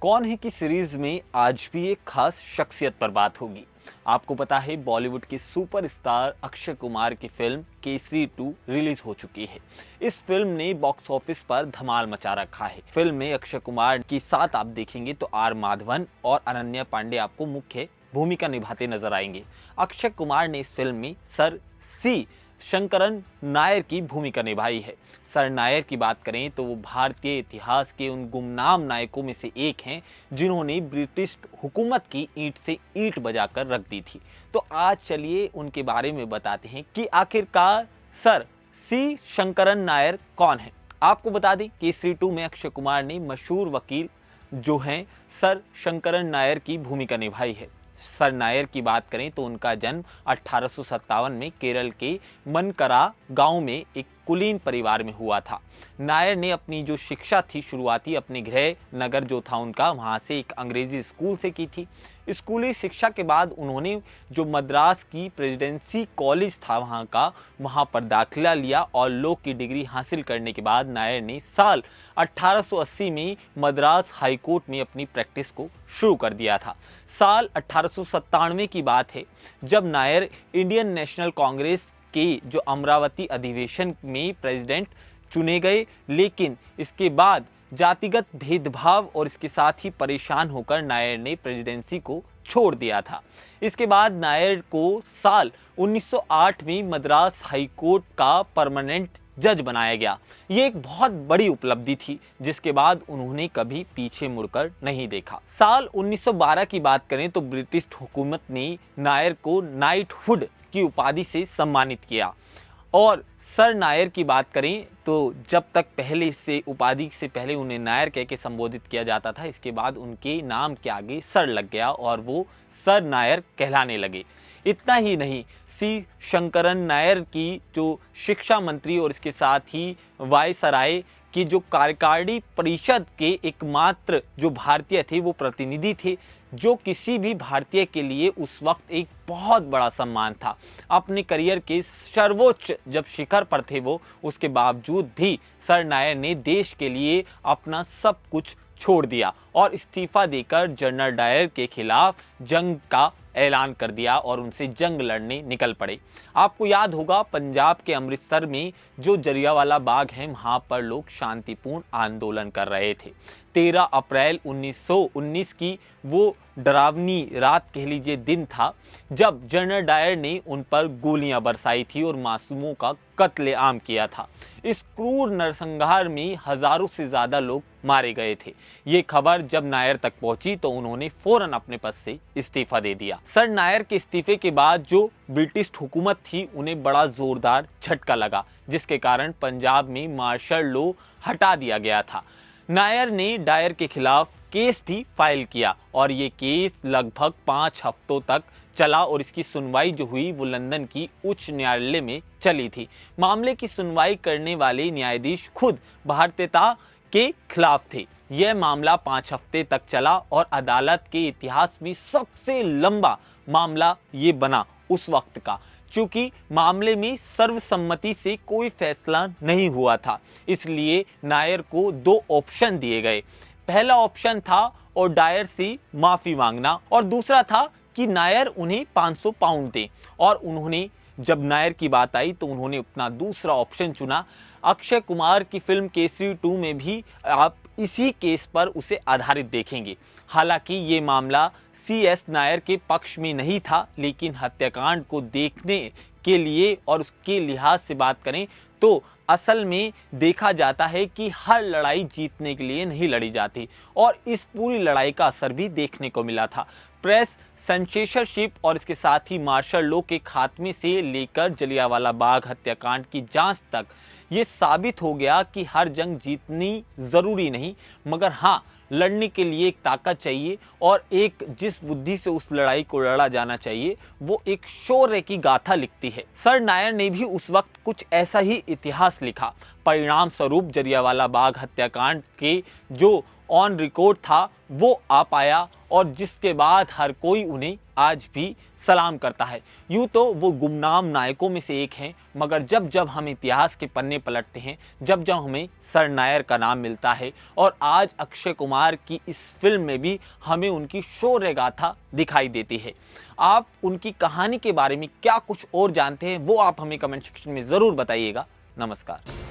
कौन है की सीरीज में आज भी एक खास शख्सियत पर बात होगी। आपको पता है बॉलीवुड के सुपरस्टार अक्षय कुमार की फिल्म केसरी 2 रिलीज हो चुकी है। इस फिल्म ने बॉक्स ऑफिस पर धमाल मचा रखा है। फिल्म में अक्षय कुमार के साथ आप देखेंगे तो आर माधवन और अनन्या पांडे आपको मुख्य भूमिका निभाते नजर आएंगे। अक्षय कुमार ने इस फिल्म में सर सी शंकरन नायर की भूमिका निभाई है। सर नायर की बात करें तो वो भारतीय इतिहास के उन गुमनाम नायकों में से एक हैं जिन्होंने ब्रिटिश हुकूमत की ईंट से ईंट बजाकर रख दी थी। तो आज चलिए उनके बारे में बताते हैं कि आखिरकार सर सी शंकरन नायर कौन है। आपको बता दें केसरी 2 में अक्षय कुमार ने मशहूर वकील जो हैं सर शंकरन नायर की भूमिका निभाई है। सर नायर की बात करें तो उनका जन्म 1857 में केरल के मनकरा गांव में एक कुलीन परिवार में हुआ था। नायर ने अपनी जो शिक्षा थी शुरुआती अपने गृह नगर जो था उनका वहां से एक अंग्रेजी स्कूल से की थी। स्कूली शिक्षा के बाद उन्होंने जो मद्रास की प्रेसिडेंसी कॉलेज था वहां पर दाखिला लिया और लॉ की डिग्री हासिल करने के बाद नायर ने साल 1880 में मद्रास हाई कोर्ट में अपनी प्रैक्टिस को शुरू कर दिया था। साल 1897 की बात है जब नायर इंडियन नेशनल कांग्रेस के जो अमरावती अधिवेशन में प्रेसिडेंट चुने गए, लेकिन इसके बाद जातिगत भेदभाव और इसके साथ ही परेशान होकर नायर ने प्रेसिडेंसी को छोड़ दिया था। इसके बाद नायर को साल 1908 में मद्रास हाई कोर्ट का परमानेंट जज बनाया गया। ये एक बहुत बड़ी उपलब्धि थी जिसके बाद उन्होंने कभी पीछे मुड़कर नहीं देखा। साल 1912 की बात करें तो ब्रिटिश हुकूमत ने नायर को नाइटहुड की उपाधि से सम्मानित किया। और सर नायर की बात करें तो जब तक पहले से उपाधि से पहले उन्हें नायर कह के संबोधित किया जाता था, इसके बाद उनके नाम के आगे सर लग गया और वो सर नायर कहलाने लगे। इतना ही नहीं, सी शंकरन नायर की जो शिक्षा मंत्री और इसके साथ ही वायसराय की जो कार्यकारिणी परिषद के एकमात्र जो भारतीय थे वो प्रतिनिधि थे, जो किसी भी भारतीय के लिए उस वक्त एक बहुत बड़ा सम्मान था। अपने करियर के सर्वोच्च जब शिखर पर थे वो, उसके बावजूद भी सर नायर ने देश के लिए अपना सब कुछ छोड़ दिया और इस्तीफा देकर जनरल डायर के खिलाफ जंग का ऐलान कर दिया और उनसे जंग लड़ने निकल पड़े। आपको याद होगा पंजाब के अमृतसर में जो जलियांवाला बाग है वहां पर लोग शांतिपूर्ण आंदोलन कर रहे थे। 13 अप्रैल 1919 की वो डरावनी रात कह लीजिए दिन था जब जनरल डायर ने उन पर गोलियां बरसाई थी और मासूमों का कत्लेआम किया था। इस क्रूर नरसंहार में हजारों से ज्यादा लोग मारे गए थे। ये खबर जब नायर तक पहुंची तो उन्होंने फौरन अपने पद से इस्तीफा दे दिया। सर नायर के इस्तीफे के बाद जो ब्रिटिश हुकूमत थी उन्हें बड़ा जोरदार झटका लगा, जिसके कारण पंजाब में मार्शल लॉ हटा दिया गया था। नायर ने डायर के खिलाफ केस भी फाइल किया और ये केस लगभग 5 हफ्तों तक चला और इसकी सुनवाई जो हुई वो लंदन की उच्च न्यायालय में चली थी। मामले की सुनवाई करने वाले न्यायाधीश खुद भारतीयता के खिलाफ थे। यह मामला 5 हफ्ते तक चला और अदालत के इतिहास में सबसे लंबा मामला ये बना उस वक्त का, क्योंकि मामले में सर्वसम्मति से कोई फैसला नहीं हुआ था। इसलिए नायर को 2 ऑप्शन दिए गए। पहला ऑप्शन था और डायर से माफी मांगना और दूसरा था कि नायर उन्हें 500 पाउंड दें। और उन्होंने जब नायर की बात आई तो उन्होंने अपना दूसरा ऑप्शन चुना। अक्षय कुमार की फिल्म केसरी 2 में भी आप इसी केस पर उसे आधारित देखेंगे। हालांकि ये मामला CS नायर के पक्ष में नहीं था, लेकिन हत्याकांड को देखने के लिए और उसके लिहाज से बात करें तो असल में देखा जाता है कि हर लड़ाई जीतने के लिए नहीं लड़ी जाती और इस पूरी लड़ाई का असर भी देखने को मिला था। प्रेस सेंसेशनशिप और इसके साथ ही मार्शल लॉ के खात्मे से लेकर जलियांवाला बाग हत्याकांड की जांच तक ये साबित हो गया कि हर जंग जीतनी जरूरी नहीं, मगर हाँ लड़ने के लिए एक ताकत चाहिए और एक जिस बुद्धि से उस लड़ाई को लड़ा जाना चाहिए वो एक शौर्य की गाथा लिखती है। सर नायर ने भी उस वक्त कुछ ऐसा ही इतिहास लिखा। परिणाम स्वरूप जलियांवाला बाग हत्याकांड के जो ऑन रिकॉर्ड था वो आ पाया और जिसके बाद हर कोई उन्हें आज भी सलाम करता है। यूँ तो वो गुमनाम नायकों में से एक हैं, मगर जब जब हम इतिहास के पन्ने पलटते हैं, जब जब हमें सर नायर का नाम मिलता है और आज अक्षय कुमार की इस फिल्म में भी हमें उनकी शौर्य गाथा दिखाई देती है। आप उनकी कहानी के बारे में क्या कुछ और जानते हैं वो आप हमें कमेंट सेक्शन में ज़रूर बताइएगा। नमस्कार।